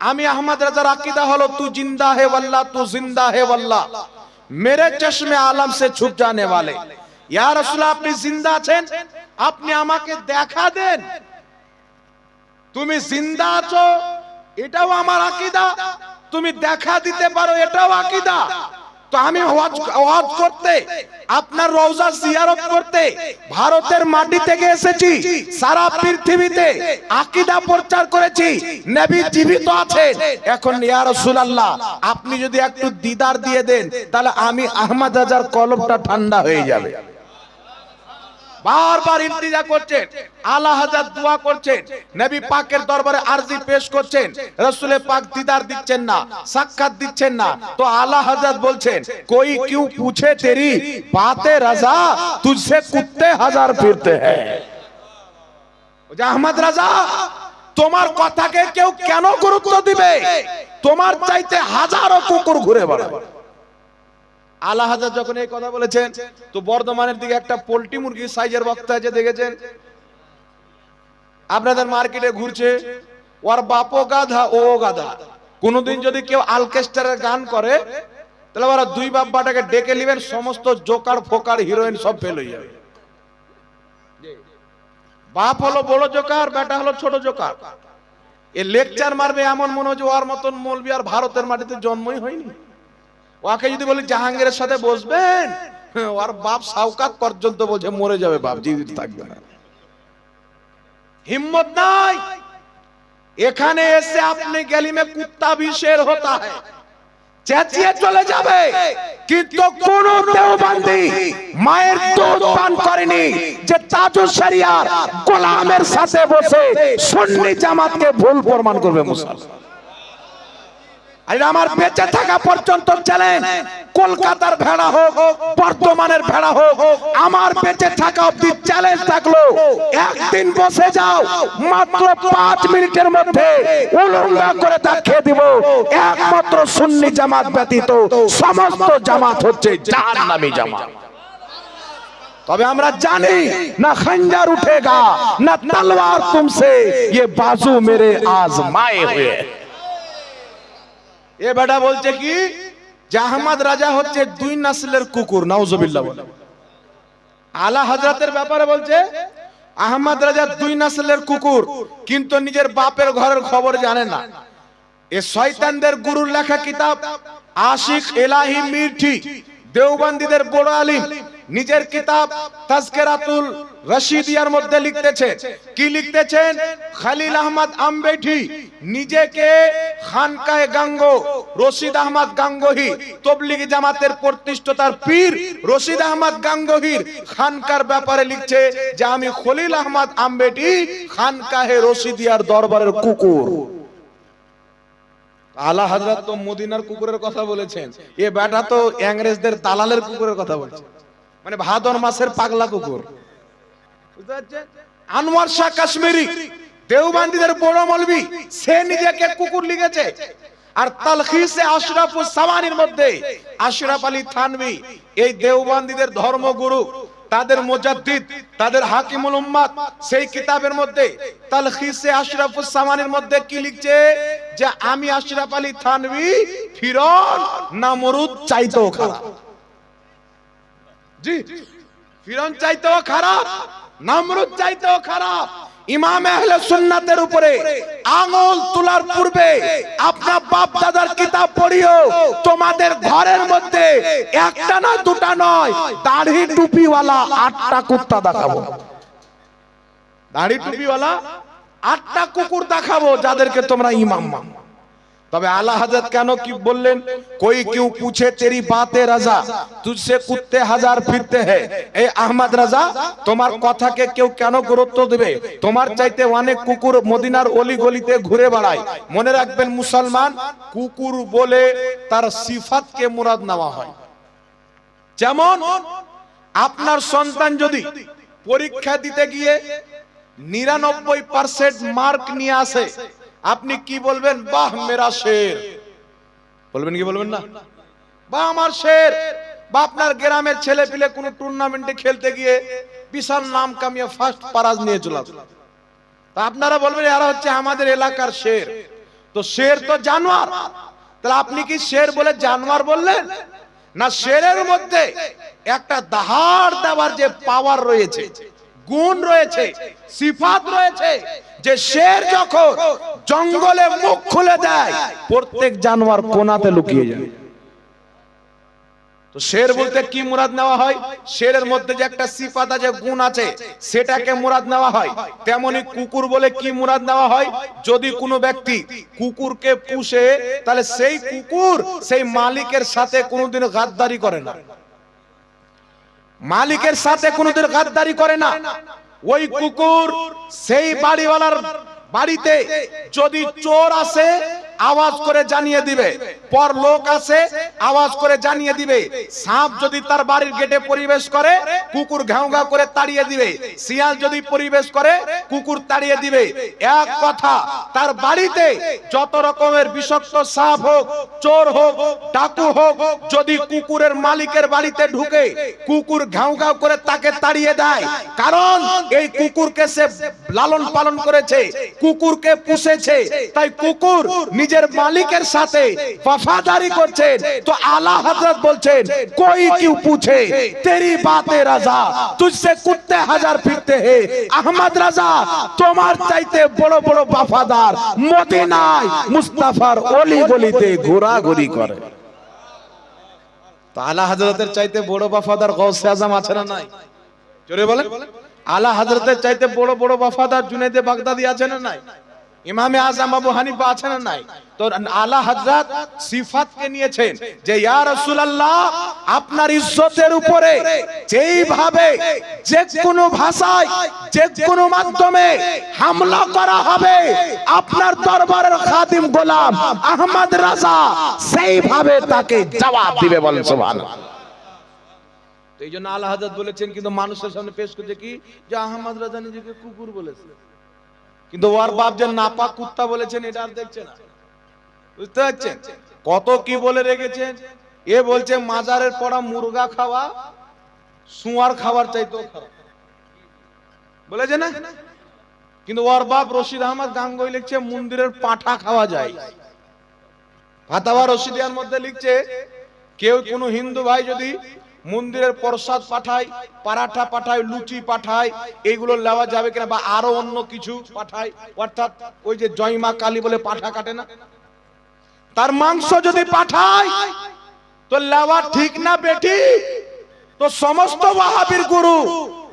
আমি আহমদ রাজার আকীদা হলো তু জিন্দা হে ওয়াল্লাহ, তু জিন্দা হে ওয়াল্লাহ, মেরে চশমে আলম সে ছুপ জানে ওয়ালে। ইয়া রাসূলুল্লাহ, আপনি জিন্দা আছেন, আপনি আমাকে দেখা দেন, তুমি জিন্দা আছো এটাও আমার আকীদা, তুমি দেখা দিতে পারো এটাও আকীদা। তো আমি ওয়াজ করতে, আপনার রওজা জিয়ারত করতে ভারতের মাটি থেকে এসেছি, সারা পৃথিবীতে আকীদা প্রচার করেছি, নবী জীবিত আছেন। এখন ইয়া রাসূলুল্লাহ, আপনি যদি একটু দিদার দিয়ে দেন, তাহলে আমি আহমদ রাজার কলবটা ঠান্ডা হয়ে যাবে। বারবার ইলতিজা করছেন, আলা হযরত দোয়া করছেন, নবী পাকের দরবারে আরজি পেশ করছেন, রাসূলে পাক দিদার দিচ্ছেন না, সাক্ষাৎ দিচ্ছেন না। তো আলা হযরত বলছেন, কোই কিউ পুছে তেরি বাতে রাজা, তুঝসে কুত্তে হাজার ফিরতে হ্যায়। আহমদ রাজা, তোমার কথাকে কেউ কেন গুরুত্ব দিবে? তোমার চাইতে হাজারো কুকুর ঘুরে বেড়ায়। আলা হযরত যখন এই কথা বলেছেন, তো বর্ধমানের দিকে একটা পোল্ট্রি মুরগি সাইজের বক্তা আছে, দেখেছেন? আপনাদের মার্কেটে ঘুরছে, ওর বাপও গাধা ও গাধা। কোনদিন যদি কেউ অর্কেস্ট্রার গান করে, তাহলে ওরা দুই বাপ্পাটাকে ডেকে নেবেন, সমস্ত জোকার ফোকার হিরোইন সব ফেল হয়ে যাবে। বাপ হলো বড় জোকার, বেটা হলো ছোট জোকার। এ লেকচার মারবে এমন মনে হয় যে ওর মতন মৌলবি আর ভারতের মাটিতে জন্মই হয়নি। ওকে যদি বলি জাহাঙ্গীরের সাথে বসবেন, ওর বাপ সাউকাত পর্যন্ত বলছে মরে যাবে বাপ, জীবিত থাকবে না। হিম্মত নাই। এখানে এসে আপনি গলি মে কুত্তা ভি শের হোতা হ্যায়, চেঁচিয়ে চলে যাবে, কিন্তু কোন দেওবন্দি মায়ের দুধ পান করেনি যে তাজুল শরিয়ার গোলামের সাথে বসে সুন্নি জামাতকে ভুল প্রমাণ করবে মুসলমান। আর আমার বেঁচে থাকা পর্যন্ত চ্যালেঞ্জ, কলকাতার ভেড়া হোক, বর্ধমানের ভেড়া হোক, আমার বেঁচে থাকা অবধি চ্যালেঞ্জ থাকলো, একদিন বসে যাও, মাত্র 5 মিনিটের মধ্যে উলঙ্গা করে দেখিয়ে দিব, একমাত্র সুন্নি জামাত ব্যতীত সমস্ত জামাত হচ্ছে জাহান্নামী জামাত। তবে আমরা জানি না খঞ্জার উঠেগা না তলওয়ার তুমসে, ये बाजू मेरे आजमाए हुए। এ বেটা বলছে কি যে আহমদ রাজা হচ্ছে 2 নসলের কুকুর, নাউজুবিল্লাহ বলে। আলা হযরতের ব্যাপারে বলছে আহমদ রাজা 2 নসলের কুকুর, কিন্তু নিজের বাপের ঘরের খবর জানে না। এ শয়তানদের গুরুর লেখা কিতাব আশিক ইলাহি মির্ঠি, দেওবন্দীদের বড় আলিম, নিজের কিতাব তাজকিরাতুল রশিদিয়ার মধ্যে লিখতেছেন, কি লিখতেছেন? খলিল আহমদ আম্বেঠি নিজেকে খানকায়ে গাঙ্গো রশিদ আহমদ গাঙ্গোহী তবলিগি জামাতের প্রতিষ্ঠাতার পীর রশিদ আহমদ গাঙ্গোহীর খানকার ব্যাপারে লিখছে যে আমি খলিল আহমদ আম্বেঠি খানকাহে রশিদিয়ার দরবারের কুকুর। আলা হযরত তো মদিনার কুকুরের কথা বলেছেন, এ বেটা তো ইংরেজদের দালালের কুকুরের কথা বলছে, মানে ভাদর মাসের পাগলা কুকুর। বুঝতে পারছেন? আনোয়ার শাহ কাশ্মীরি দেওবন্দীদের বড় মৌলবি, সে নিজেকে কুকুর লিখেছে। আর তালখিসে আশরাফুস সাওয়ানির মধ্যে আশরাফ আলী থানভী, এই দেওবন্দীদের ধর্মগুরু, তাদের মুজাদ্দিদ, তাদের হাকিমুল উম্মাত, সেই কিতাবের মধ্যে তালখিসে আশরাফুস সাওয়ানির মধ্যে কি লিখছে যে আমি আশরাফ আলী থানভী ফিরআউন নামরুদ চাইতেও খারাপ। জি, ফিরআউন চাইতেও খারাপ, নামরুদ চাইতেও খারাপ। ইমাম আহলে সুন্নাতের উপরে আঙ্গুল তোলার পূর্বে আপনার বাপ দাদার কিতাব পড়িও, তোমাদের ঘরের মধ্যে একটা না দুটা নয়, দাড়ি টুপিওয়ালা 8টা কুত্তা দেখাবো, দাড়ি টুপিওয়ালা 8টা কুকুর দেখাবো, যাদেরকে তোমরা ইমাম মানো। তবে আলা হযরত কেন কি বললেন, कोई क्यों पूछे तेरी बातें रजा तुझसे कुत्ते हजार फिरते हैं। এই আহমদ রাজা, তোমার কথাকে কেউ কেন গুরুত্ব দেবে? তোমার চাইতে অনেক কুকুর মদিনার অলি গলিতে ঘুরে বেড়ায়। মনে রাখবেন মুসলমান, কুকুর বলে তার সিফাতকে মুরাদ নেওয়া হয়। যেমন আপনার সন্তান যদি পরীক্ষা দিতে গিয়ে 99% মার্ক নিয়ে আসে, আপনি কি বলবেন? বাহ মেরা শের বলবেন কি বলবেন না? বা আমার শের। বা আপনার গ্রামের ছেলে পিলে কোন টুর্নামেন্টে খেলতে গিয়ে বিশাল নাম কামিয়ে ফার্স্ট প্রাইজ নিয়ে চলে আসলো, তা আপনারা বলবেন এরা হচ্ছে আমাদের এলাকার শের। তো শের তো জানোয়ার, তাহলে আপনি কি শের বলে জানোয়ার বললেন না? শেরের মধ্যে একটা দাহাড় দেওয়ার যে পাওয়ার রয়েছে, গুণ রয়েছে, সিফাত রয়েছে, যে শের যখন জঙ্গলে মুখ খুলে দেয় প্রত্যেক জানোয়ার কোনাতে লুকিয়ে যায়। তো শের বলতে কি মুরাদ নেওয়া হয়? শেরের মধ্যে যে একটা সিফাত আছে, গুণ আছে, সেটাকে মুরাদ নেওয়া হয়। তেমনি কুকুর বলে কি মুরাদ নেওয়া হয়? যদি কোনো ব্যক্তি কুকুরকে পুষে, তাহলে সেই কুকুর সেই মালিকের সাথে কোনোদিন গাদ্দারি করে না, মালিকের সাথে কোনোদিন গাদ্দারি করে না। ওই কুকুর সেই বাড়িওয়ালার বাড়িতে যদি চোর আসে আওয়াজ করে জানিয়ে দিবে, পর লোক আসে আওয়াজ করে জানিয়ে দিবে, সাপ যদি তার বাড়ির গেটে পরিবেশ করে কুকুর ঘাউ ঘাউ করে তাড়িয়ে দিবে, শিয়াল যদি পরিবেশ করে কুকুর তাড়িয়ে দিবে। এক কথা, তার বাড়িতে যত রকমের বিষাক্ত সাপ হোক, চোর হোক, ডাকু হোক, যদি কুকুরের মালিকের বাড়িতে ঢুকে কুকুর ঘাউ ঘাউ করে তাকে তাড়িয়ে দেয়। কারণ এই কুকুরকে সে লালন পালন করেছে, কুকুরকে পুষেছে, তাই কুকুর নিজের মালিকের সাথে वफादारी করছেন। তো আলা হযরত বলছেন, कोई क्यों पूछे तेरी बातें रजा तुझसे कुत्ते हजार फिरते हैं। আহমদ রাজা তোমার চাইতে বড় বড় वफादार মদিনায় মুস্তাফার অলি গলিতে ঘোরাঘুরি করে। তো আলা হযরতের চাইতে বড় वफादार গৌসে আজম আছে না নাই? জোরে বলেন। আলা হযরতের চাইতে বড় বড় वफादार জুনায়েদে বাগদাদি আছে না নাই? ইমামে আজম আবু হানিফা আছে না নাই? তো আলা হযরত সিফাতকে নিয়েছেন যে ইয়া রাসূলুল্লাহ, আপনার ইজ্জতের উপরে যেইভাবে যে কোনো ভাষায় যে কোনো মাধ্যমে হামলা করা হবে, আপনার দরবারের খাদিম গোলাম আহমদ রাজা সেইভাবে তাকে জবাব দিবে। বলেন সুবহানাল্লাহ। তো এই জন্য আলা হযরত বলেছেন, কিন্তু মানুষের সামনে পেশ করছে কি যে আহমদ রাজা নিজেকে কুকুর বলেছে, কিন্তু ওর বাপ যে নাপাক কুত্তা বলেছেন এটা আর দেখছে না। বুঝতে পারছেন কত কি বলে রেখেছেন? এ বলছে মাজারের পড়া মুরগা খাওয়া সুয়ার খাবার চাইতো খারাপ বলেছে না, কিন্তু ওর বাপ রশিদ আহমদ গাঙ্গুই লিখছে মন্দিরের পাঠা খাওয়া যায়। ফাতাওয়া রশিদিয়ার মধ্যে লিখছে, কেউ কোনো হিন্দু ভাই যদি মন্দিরের প্রসাদ পাঠায়, পরাঠা পাঠায়, লুচি পাঠায়, এইগুলো নেওয়া যাবে কিনা, বা আরো অন্য কিছু পাঠায়, অর্থাৎ ওই যে জয়মা কালী বলে পাঠা কাটে না, তার মাংস যদি পাঠায় তো নেওয়া ঠিক না বেটি? তো সমস্ত ওয়াহাবির গুরু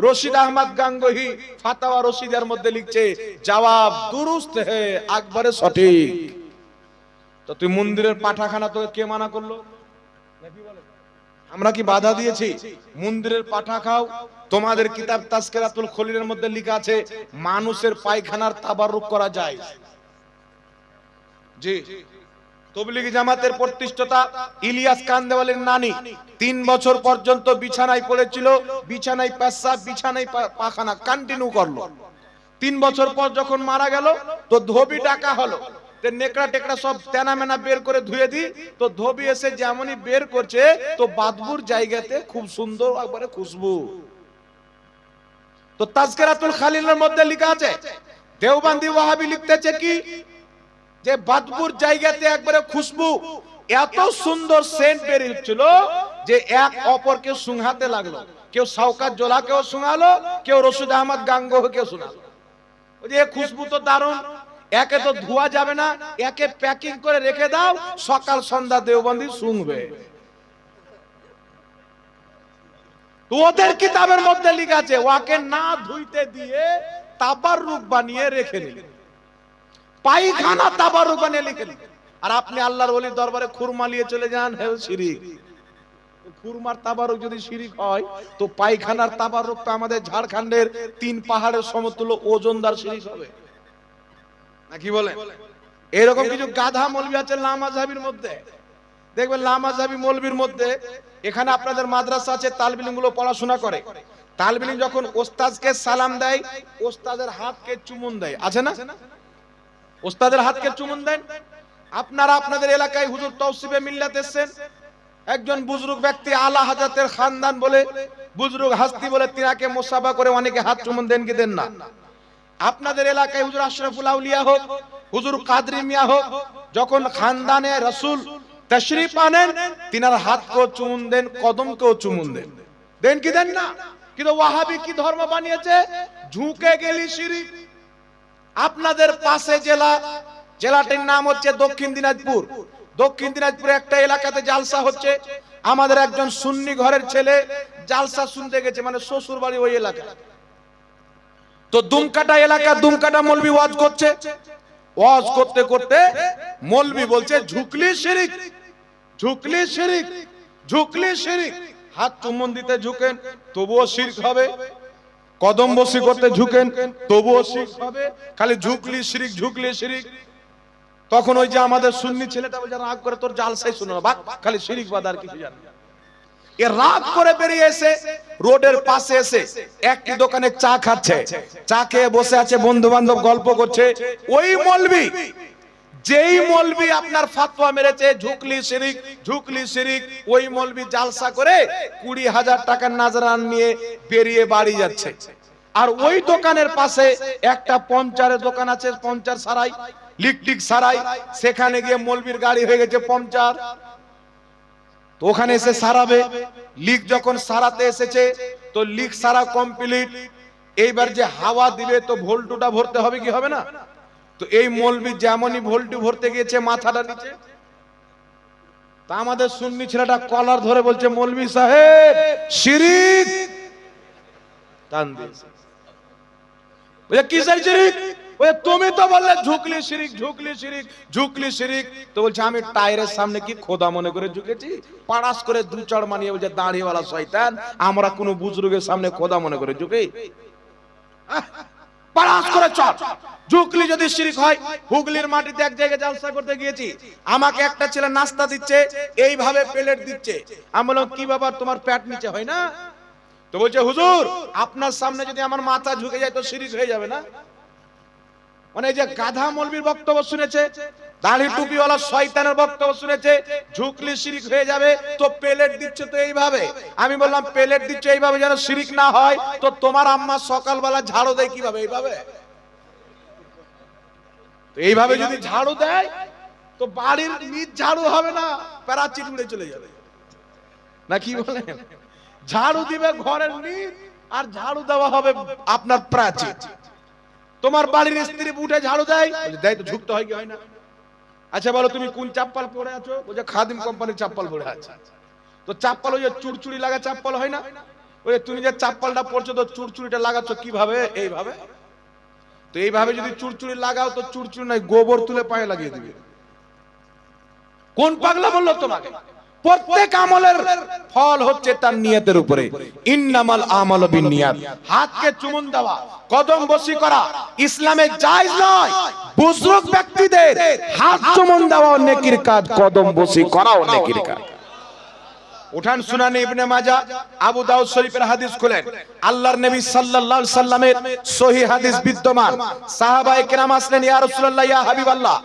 রশিদ আহমদ গাঙ্গুহি ফাতাওয়া রশিদের মধ্যে লিখছে, জবাব দুরুস্ত হে, একবারে সঠিক। তো তুই মন্দিরের পাঠাখানা তোকে কে মানা করলো? আমরা কি বাধা দিয়েছি? মন্দিরের পাঠা খাও। তোমাদের কিতাব তাজকিরাতুল খলিলের মধ্যে লেখা আছে মানুষের পায়খানার তাবাররুক করা যায়। জি, তবলিগি জামাতের প্রতিষ্ঠাতা ইলিয়াস কান্দেওয়ালির নানি 3 বছর পর্যন্ত বিছানায় পড়েছিল, বিছানায় পেশাব, বিছানায় পায়খানা কন্টিনিউ করলো। 3 বছর পর যখন মারা গেল তো ধোবি ডাকা হলো, নেকড়া টেকড়া সব তেনা মেনা বের করে ধুয়ে দি। তো ধোবি এসে যেমনই বের করছে তো বাদবুর জায়গাতে খুব সুন্দর একবারে খুশবু। তো তাজকিরাতুল খলিলের মধ্যে লেখা আছে, দেওবন্দি ওয়াহাবি লিখতেছে কি যে বাদবুর জায়গাতে একবারে খুশবু, এত সুন্দর সেন্ট বের হচ্ছিল যে এক অপরকে সুংহাতে লাগলো। কেউ শওকত জোলাকেও শুনালো, কেউ রশিদ আহমদ গাঙ্গুহিকেও শোনালো। ওই যে খুশবু তো দারুণ, একে তো ধোয়া যাবে না, একে প্যাকিং করে রেখে দাও, সকাল সন্ধ্যা দেওবন্দি শুনবে। তো ওদের কিতাবের মধ্যে লেখা আছে ওকে না ধুইতে দিয়ে তাবাররুক বানিয়ে রেখে দিল, পায়খানা তাবাররুক বানিয়ে লিখে দিল। আর আপনি আল্লাহর ওলির দরবারে খুরমা নিয়ে চলে যান, হে শিরিক। খুরমার তাবারুক যদি শিরিক হয়, তো পায়খানার তাবারুক তো আমাদের ঝাড়খণ্ডের 3 পাহাড়ের সমতুল্য ওজনদার শিরিক হবে নাকি বলেন? এরকম কিছু গাধা মৌলবি আছে লামাযহাবির মধ্যে, দেখবেন লামাযহাবি মৌলবির মধ্যে। এখানে আপনাদের মাদ্রাসা আছে, তালিব ইলম গুলো পড়াশোনা করে, তালিব ইলম যখন ওস্তাদকে সালাম দেয়, ওস্তাদের হাতকে চুমুন দেয়, আছে না? ওস্তাদের হাতকে চুমুন দেন। আপনারা আপনাদের এলাকায় হুজুর তৌসিফে মিল্লাত এসেছেন, একজন বুজরুগ ব্যক্তি আলা হাজাতের খানদান বলে, বুজরুগ হাস্তি বলে তিনাকে মুসাফা করে অনেকে হাত চুমুন দেন কি দেন না? আপনাদের এলাকায় হুজুর আশরাফুল আউলিয়া হোক, হুজুর কাদরি মিয়া হোক, যখন খানদানে রাসূল তশরিফ আনেন, তিনার হাতকেও চুমুন দেন, কদমকেও চুমুন দেন, দেন কি দেন না? কিন্তু ওয়াহাবি কি ধর্ম বানিয়েছে? ঝুঁকে গেলি শিরিক। আপনাদের পাশে জেলাটির নাম হচ্ছে দক্ষিণ দিনাজপুর। দক্ষিণ দিনাজপুরে একটা এলাকাতে জালসা হচ্ছে, আমাদের একজন সুন্নি ঘরের ছেলে জালসা শুনতে গেছে, মানে শ্বশুর বাড়ি ওই এলাকা। তো দুমকাটা এলাকা, দুমকাটা মৌলবি ওয়াজ করছে, ওয়াজ করতে করতে মৌলবি বলছে ঝুকলি শিরিক, ঝুকলি শিরিক, ঝুকলি শিরিক। হাত চুম্বন দিতে ঝুকেন তবুও শিরক হবে, কদম বসি করতে ঝুকেন তবুও শিরক হবে, খালি ঝুকলি শিরিক, ঝুকলি শিরিক। তখন ওই যে আমাদের সুন্নি ছেলেটা বলছে রাগ করে, তোর জালসাই শুনো না, বাক খালি শিরিক বাদ আর কিছু জানে না। এ রাগ করে বেরিয়ে এসে রোডের পাশে এসে একটি দোকানে চা খাচ্ছে, চা খেয়ে বসে আছে, বন্ধু বান্ধব গল্প করছে। ওই মৌলবি, যেই মৌলবি আপনার ফাতোয়া মেরেছে ঝুকলি শিরিক, ঝুকলি শিরিক, ওই মৌলবি জালসা করে 20,000 টাকার নাজরান নিয়ে বেরিয়ে বাড়ি যাচ্ছে। আর ওই দোকানের পাশে একটা পঞ্চারের দোকান আছে, পঞ্চার সারাই, লিকটিক সারাই, সেখানে গিয়ে মৌলবির গাড়ি হয়ে গেছে পঞ্চার, তো ওখানে এসে সারাবে। লিক যখন সারাতে এসেছে, তো লিক সারা কমপ্লিট, এইবার যে হাওয়া দিবে তো ভোল্টুটা ভরতে হবে কি হবে না? তো এই মৌলবি যেমনই ভোল্টু ভরতে গিয়েছে মাথাটা নিচে, তা আমাদের সুন্নি ছেলেটা কলার ধরে বলছে মৌলবি সাহেব শিরিক, টান দিয়েছে। বলে কিসের শিরিক? বলে তুমি তো বললে ঝুকলি শিরিক, ঝুকলি শিরিক, ঝুকলি শিরিক। তো বলছে আমি টায়ারের সামনে কি খোদা মনে করে ঝুঁকেছি? পাড়াস করে দু চড় মানিয়ে বলছে দাঁড়িয়েওয়ালা শয়তান, আমরা কোন বুজুর্গের সামনে খোদা মনে করে ঝুঁকি? পাড়াস করে চড়। ঝুকলি যদি শিরিক হয়, হুগলির মাটিতে এক জায়গায় জালসা করতে গিয়েছি, আমাকে একটা ছেলে নাস্তা দিচ্ছে, এইভাবে প্লেট দিচ্ছে। আমি বললাম কি ব্যাপার, তোমার পেট নিচে হয় না? তো বলছে হুজুর আপনার সামনে যদি আমার মাথা ঝুঁকে যায় তো শিরিক হয়ে যাবে না? মানে এই যে গাধা মৌলবীর বক্তব্য শুনেছে, দাড়ি টুপিওয়ালা শয়তানের বক্তব্য শুনেছে, ঝুকলি শিরিক হয়ে যাবে, তো প্লেট দিচ্ছে তো এইভাবে। আমি বললাম প্লেট দিচ্ছে এইভাবে যেন শিরিক না হয়, তো তোমার আম্মা সকালবেলা ঝাড়ু দেয় কিভাবে? এইভাবে। তো এইভাবে যদি ঝাড়ু দেয় তো বাড়ির নিচ ঝাড়ু হবে না, প্যারাচিট উড়ে চলে যাবে, না কি বলেন? ঝাড়ু দিবে ঘরের নিচ, আর ঝাড়ু দেওয়া হবে আপনার প্রাচীর। তোমার বাড়ির স্ত্রী উঠে ঝাড়ু দেয়, দেয় তো ঝুঁকতে হয় কি হয় না? আচ্ছা বলো তুমি কোন চাপ্পাল পরে আছো? বলছে খাদিম কোম্পানির চাপ্পাল পরে আছে। তো চাপ্পাল ওই যে চুরচুরি লাগা চাপ্পাল হয় না? ওই তুমি যে চাপ্পালটা পরছো তো চুরচুরিটা লাগাচ্ছ কিভাবে? এইভাবে। তো এইভাবে যদি চুরচুরি লাগাও তো চুরচুরি নাই, গোবর তুলে পায়ে লাগিয়ে দিবে। কোন পাগলা বললো তোমাকে? প্রত্যেক আমলের ফল হচ্ছে তার নিয়তের উপরে। ইন্নামাল আমালু বিন্নিয়াত। হাতকে চুমুন দেওয়া, কদম বসি করা ইসলামে জায়েজ নয়। বুজরুগ ব্যক্তিদের হাত চুমুন দেওয়া নেকির কাজ, কদম বসি করাও নেকির কাজ। উঠান সুনানে ইবনে মাজাহ, আবু দাউদ শরীফের হাদিস খুলেন, আল্লাহর নবী সাল্লাল্লাহু আলাইহি সাল্লামের সহিহ হাদিস বিদ্যমান। সাহাবায়ে কেরাম আসলেন, ইয়া রাসূলুল্লাহ, ইয়া হাবিবাল্লাহ,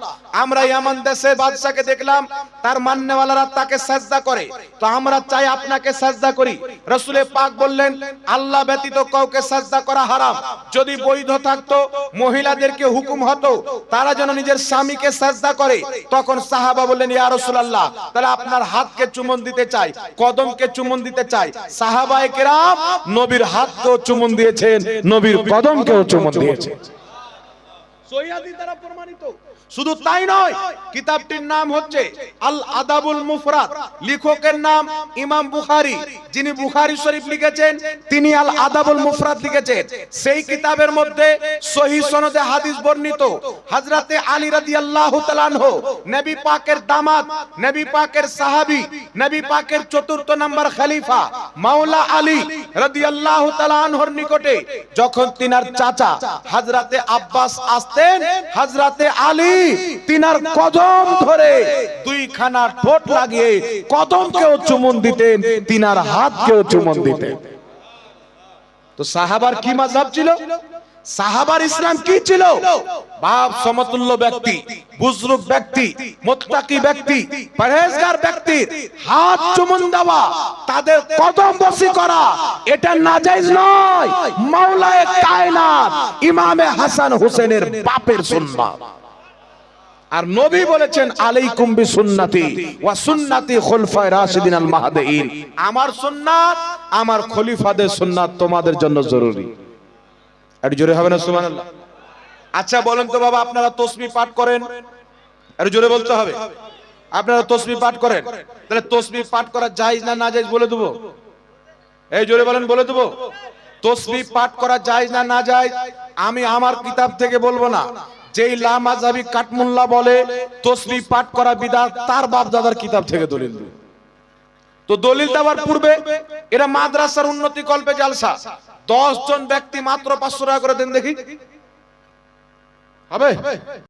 আমরা ইয়ামান দেশে বাদশাকে দেখলাম, তার মান্যওয়ালারা তাকে সাজদা করে, তো আমরা চাই আপনাকে সাজদা করি। রাসূলে পাক বললেন, আল্লাহ ব্যতীত কাউকে সাজদা করা হারাম। যদি বৈধ থাকতো মহিলাদেরকে হুকুম হতো তারা যেন নিজের স্বামীকে সাজদা করে। তখন সাহাবা বললেন, ইয়া রাসূলুল্লাহ, তাহলে আপনার হাতকে চুম্বন দিতে চাই, কদমকে চুম্বন দিতে চাই। সাহাবায়ে কেরাম নবীর হাতকেও চুম্বন দিয়েছেন, নবীর কদমকেও চুম্বন দিয়েছেন। সহিহ হাদিস দ্বারা প্রমাণিত। শুধু তাই নয়, কিতাবটির নাম হচ্ছে আল আদাবুল মুফরাদ, লেখকের নাম ইমাম বুখারী। যিনি বুখারী শরীফ লিখেছেন তিনি আল আদাবুল মুফরাদ লিখেছেন। সেই কিতাবের মধ্যে সহিহ সনদে হাদিস বর্ণিত হযরতে আলী রাদিয়াল্লাহু তাআলা আনহু, নবী পাকের দামাত, নবী পাকের সাহাবী, নবী পাকের চতুর্থ নাম্বার খলিফা মাওলা আলী রাদিয়াল্লাহু তাআলা আনহুর নিকটে যখন তিনার চাচা হযরতে আব্বাস আসতেন, হযরতে আলী তিনার কদম ধরে দুইখানা ঠোঁট লাগিয়ে কদমকেও চুমুন দিতেন, তিনার হাতকেও চুমুন দিতেন। তো সাহাবার কি মাযহাব ছিল? সাহাবার ইসলাম কি ছিল? বাপ সমতুল্য ব্যক্তি, বুজরুগ ব্যক্তি, মুত্তাকি ব্যক্তি, পরহেজগার ব্যক্তি হাত চুমুন দেওয়া, তাদের কদম বসি করা, এটা নাজায়েজ নয়। মাওলায়ে কায়নাত ইমামে হাসান হোসেনের বাপের সুন্নাত। আর নবী বলেছেন আলাইকুম বিসুন্নতি ওয়া সুন্নতি খুলফায়ে রাশিদিন আল মাহদিয়িন, আমার সুন্নাত আমার খলিফাদের সুন্নাত তোমাদের জন্য জরুরি। একটু জোরে হবে না সুবহানাল্লাহ? আচ্ছা বলেন তো বাবা, আপনারা তাসবিহ পাঠ করেন? একটু জোরে বলতে হবে। আপনারা তাসবিহ পাঠ করেন? তাহলে তাসবিহ পাঠ করা জায়েজ না নাজায়েজ বলে দেব? এই জোরে বলেন, বলে দেব? তাসবিহ পাঠ করা জায়েজ না নাজায়েজ আমি আমার কিতাব থেকে বলবো না। যেই লামাযহাবী কাটমুল্লা বলে তাসবিহ পাঠ করা বিদআত, তার বাপ দাদার কিতাব থেকে দলিল দেয়। তো দলিল দেওয়ার পূর্বে এরা মাদ্রাসার উন্নতি কল্পে জালসা, 10 জন ব্যক্তি মাত্র 500 টাকা করে দেন, দেখি হবে?